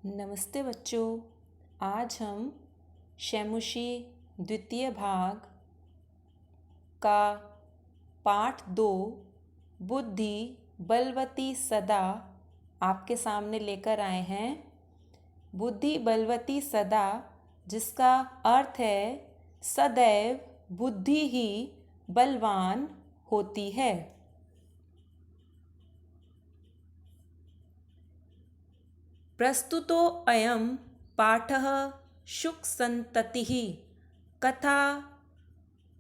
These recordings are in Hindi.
नमस्ते बच्चों। आज हम शैमुशी द्वितीय भाग का पाठ 2 बुद्धि बलवती सदा आपके सामने लेकर आए हैं। बुद्धि बलवती सदा, जिसका अर्थ है सदैव बुद्धि ही बलवान होती है। प्रस्तुतो अयं पाठः शुकसन्ततिः कथा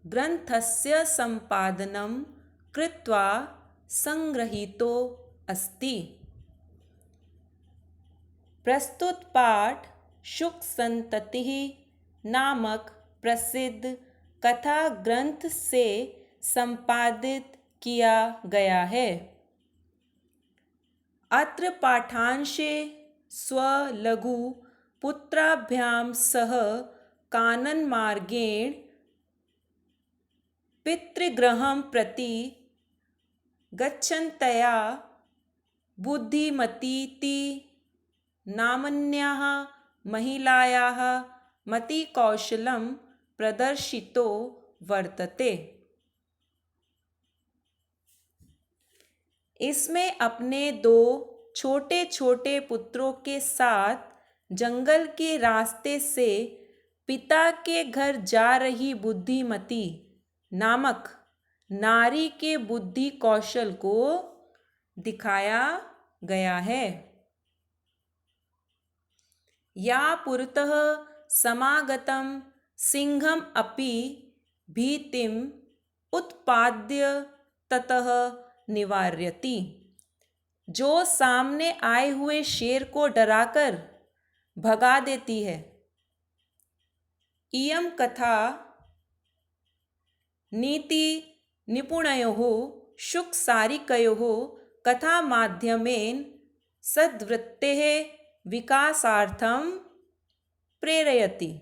ग्रन्थस्य सम्पादनं कृत्वा संगृहीतो अस्ति। प्रस्तुत पाठ शुकसन्ततिः नामक प्रसिद्ध कथा ग्रंथ से संपादित किया गया है। अत्र पाठांशे स्वलघु पुत्राभ्यां सह काननमार्गेण पितृगृहं प्रति गच्छन्तया बुद्धिमतीति नाम्न्याः महिलायाः मतिकौशलं प्रदर्शितो वर्तते। इसमें अपने 2 छोटे छोटे पुत्रों के साथ जंगल के रास्ते से पिता के घर जा रही बुद्धिमती नामक नारी के बुद्धि कौशल को दिखाया गया है। या पुरतः समागतं सिंहम अपि भीतिम उत्पाद्य ततः निवार्यति। जो सामने आए हुए शेर को डराकर भगा देती है। इयं कथा नीति निपुणयोः शुकसारिकयोः कथा माध्यमेन सद्वृत्तेः विकासार्थं प्रेरयति।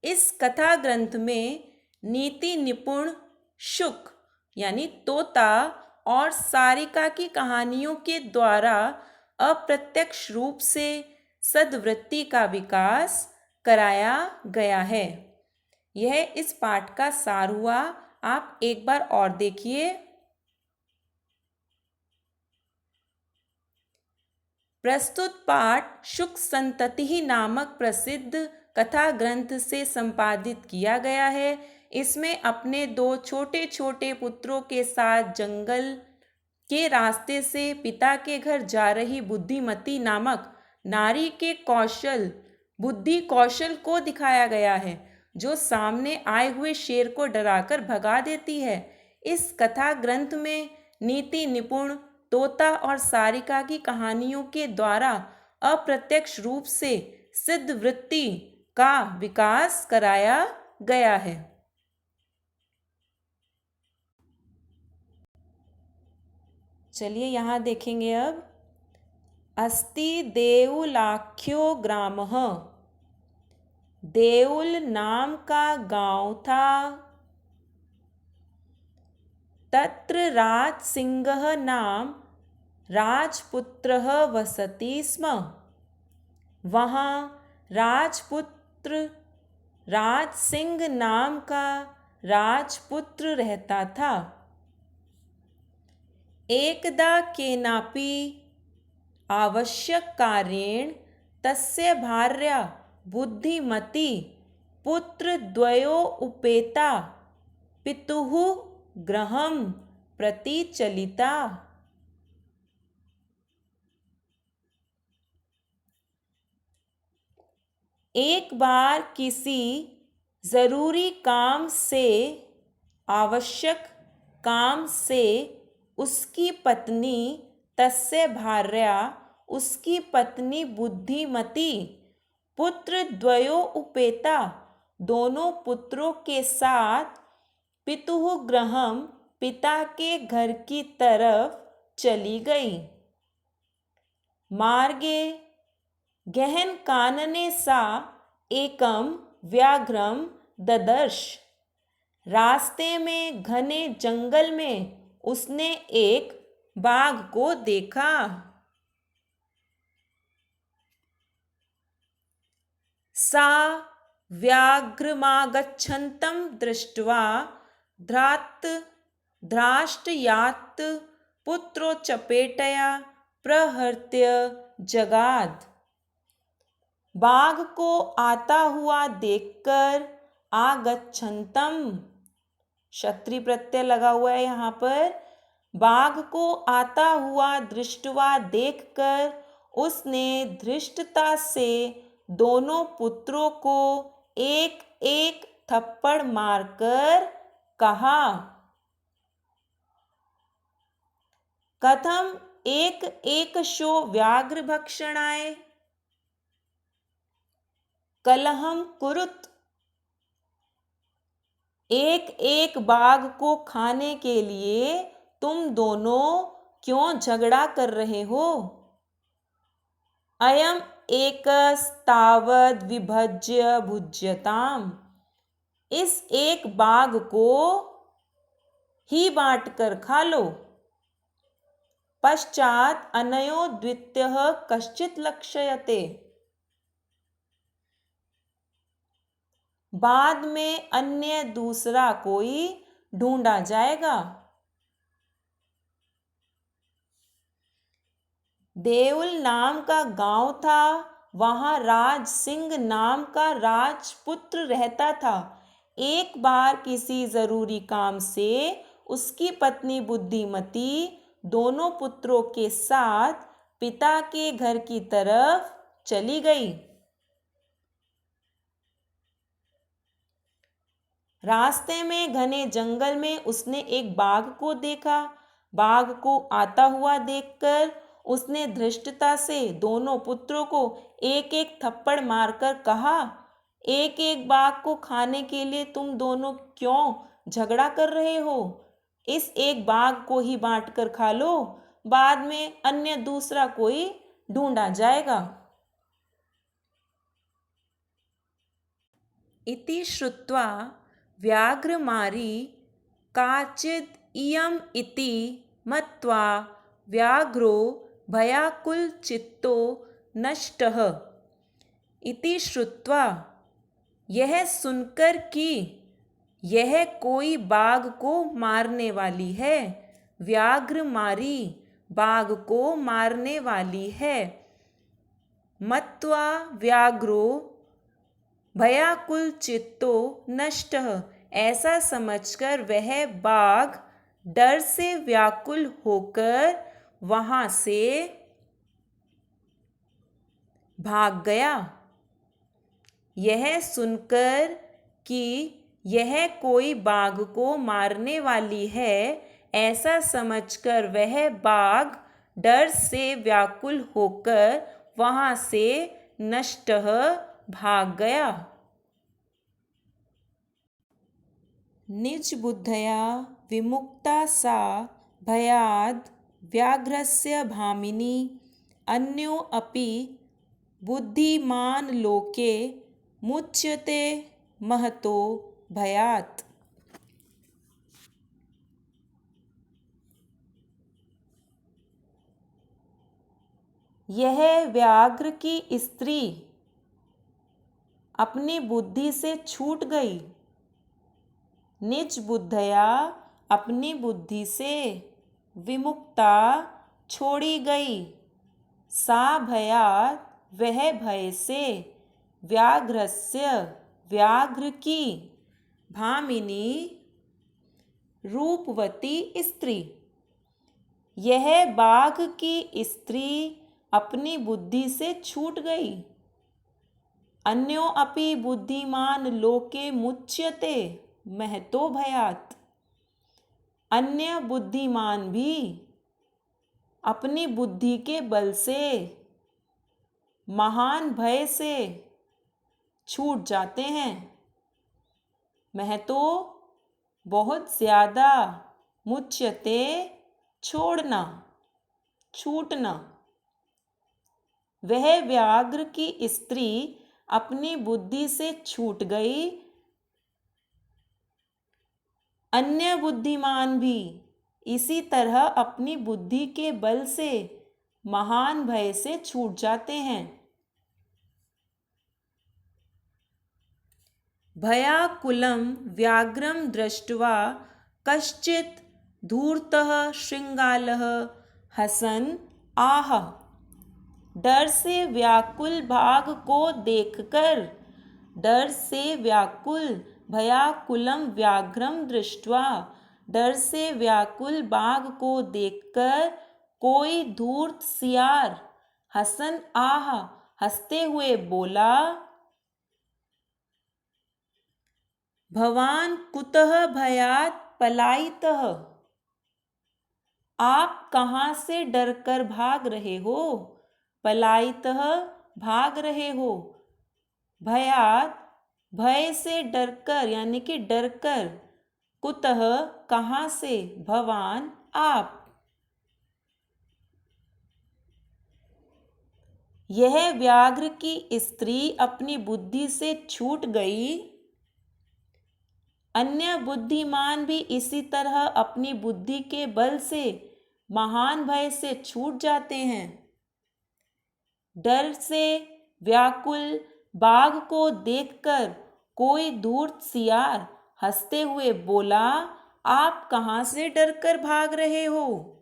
इस कथा ग्रंथ में नीति निपुण शुक यानी तोता और सारिका की कहानियों के द्वारा अप्रत्यक्ष रूप से सद्वृत्ति का विकास कराया गया है। यह इस पाठ का सार हुआ। आप एक बार और देखिए। प्रस्तुत पाठ शुकसन्ततिः नामक प्रसिद्ध कथा ग्रंथ से संपादित किया गया है। इसमें अपने 2 छोटे छोटे पुत्रों के साथ जंगल के रास्ते से पिता के घर जा रही बुद्धिमती नामक नारी के बुद्धि कौशल को दिखाया गया है, जो सामने आए हुए शेर को डराकर भगा देती है। इस कथा ग्रंथ में नीति निपुण तोता और सारिका की कहानियों के द्वारा अप्रत्यक्ष रूप से सिद्ध वृत्ति का विकास कराया गया है। चलिए यहाँ देखेंगे अब। अस्ति देउलाख्यो ग्रामः। देउल नाम का गांव था। तत्र राजसिंहः नाम राजपुत्रः वसति स्म। वहाँ राजपुत्र राजसिंह नाम का राजपुत्र रहता था। एकदा केनापि आवश्यक कार्येण तस्य भार्या बुद्धिमती पुत्रद्वयो उपेता पितुः गृहं प्रति चलिता। एक बार किसी जरूरी काम से आवश्यक काम से उसकी पत्नी तस्य भार्या उसकी पत्नी बुद्धिमती पुत्रद्वयो उपेता दोनों पुत्रों के साथ पितुः गृहं पिता के घर की तरफ चली गई। मार्गे गहन कानने सा एकम व्याघ्रम ददर्श। रास्ते में घने जंगल में उसने एक बाघ को देखा। सा व्याघ्रमागच्छन्तं दृष्ट्वा ध्राष्ट्यात् पुत्रोच्चपेटया प्रहृत्य जगाद। बाघ को आता हुआ देखकर आगच्छन्तम, क्षत्रिय प्रत्यय लगा हुआ है यहाँ पर। बाघ को आता हुआ दृष्टवा देखकर उसने धृष्टता से दोनों पुत्रों को एक एक थप्पड़ मारकर कहा, कथम एक एक शो व्याघ्र भक्षणाय कलहम कुरुत। एक एक बाघ को खाने के लिए तुम दोनों क्यों झगड़ा कर रहे हो। अयम एकस्तावद् विभज्य भुज्यताम, इस एक बाघ को ही बांट कर खा लो। पश्चात अनयो द्वितीयः कश्चित् लक्ष्यते, बाद में अन्य दूसरा कोई ढूंढा जाएगा। देउल नाम का गांव था, वहां राज सिंह नाम का राजपुत्र रहता था। एक बार किसी जरूरी काम से उसकी पत्नी बुद्धिमती दोनों पुत्रों के साथ पिता के घर की तरफ चली गई। रास्ते में घने जंगल में उसने एक बाघ को देखा। बाघ को आता हुआ देखकर उसने धृष्टता से दोनों पुत्रों को एक एक थप्पड़ मारकर कहा, एक एक बाघ को खाने के लिए तुम दोनों क्यों झगड़ा कर रहे हो। इस एक बाघ को ही बांट कर खा लो, बाद में अन्य दूसरा कोई ढूंढा जाएगा। इति श्रुत्वा व्याघ्रमारी काचिद् इयम् इति मत्वा व्याघ्रो भयाकुलचित्तो नष्टः। इति श्रुत्वा, यह सुनकर कि यह कोई बाघ को मारने वाली है, व्याघ्रमारी बाघ को मारने वाली है। मत्वा व्याघ्रो भयाकुलचित्तो नष्टः, ऐसा समझकर वह बाघ डर से व्याकुल होकर वहां से भाग गया। यह सुनकर कि यह कोई बाघ को मारने वाली है, ऐसा समझकर वह बाघ डर से व्याकुल होकर वहां से नष्टः भाग गया। निज बुद्धया विमुक्ता सा भयाद् व्याघ्रस्य भामिनी अन्यो अपि बुद्धिमान् लोके मुच्यते महतो भयात्। यह व्याघ्र की स्त्री अपनी बुद्धि से छूट गई। निज बुद्धया अपनी बुद्धि से विमुक्ता छोड़ी गई। सा भयात् वह भय से, व्याघ्रस्य व्याघ्र की, भामिनी रूपवती स्त्री, यह बाघ की स्त्री अपनी बुद्धि से छूट गई। अन्यो अपि बुद्धिमान लोके मुच्यते महतो भयात्, अन्य बुद्धिमान भी अपनी बुद्धि के बल से महान भय से छूट जाते हैं। महतो बहुत ज्यादा, मुच्यते छोड़ना, छूटना। वह व्याघ्र की स्त्री अपनी बुद्धि से छूट गई। अन्य बुद्धिमान भी इसी तरह अपनी बुद्धि के बल से महान भय से छूट जाते हैं। भयाकुलं व्याघ्रं दृष्ट्वा कश्चित् धूर्तः शृंगालः हसन आह। डर से व्याकुल बाघ को देखकर, डर से व्याकुल, भयाकुलम व्याघ्रम दृष्ट्वा, डर से व्याकुल बाघ को देखकर कोई धूर्त सियार हसन आह, हंसते हुए बोला, भवान कुतः भयात् पलायितः। आप कहाँ से डरकर भाग रहे हो? पलायितः, भाग रहे हो। भयात, भय से डरकर यानी कि डरकर। कुतः, कहाँ से। भवान, आप। यह व्याघ्र की स्त्री अपनी बुद्धि से छूट गई। अन्य बुद्धिमान भी इसी तरह अपनी बुद्धि के बल से महान भय से छूट जाते हैं। डर से व्याकुल बाघ को देखकर कोई धूर्त सियार हंसते हुए बोला, आप कहाँ से डरकर भाग रहे हो?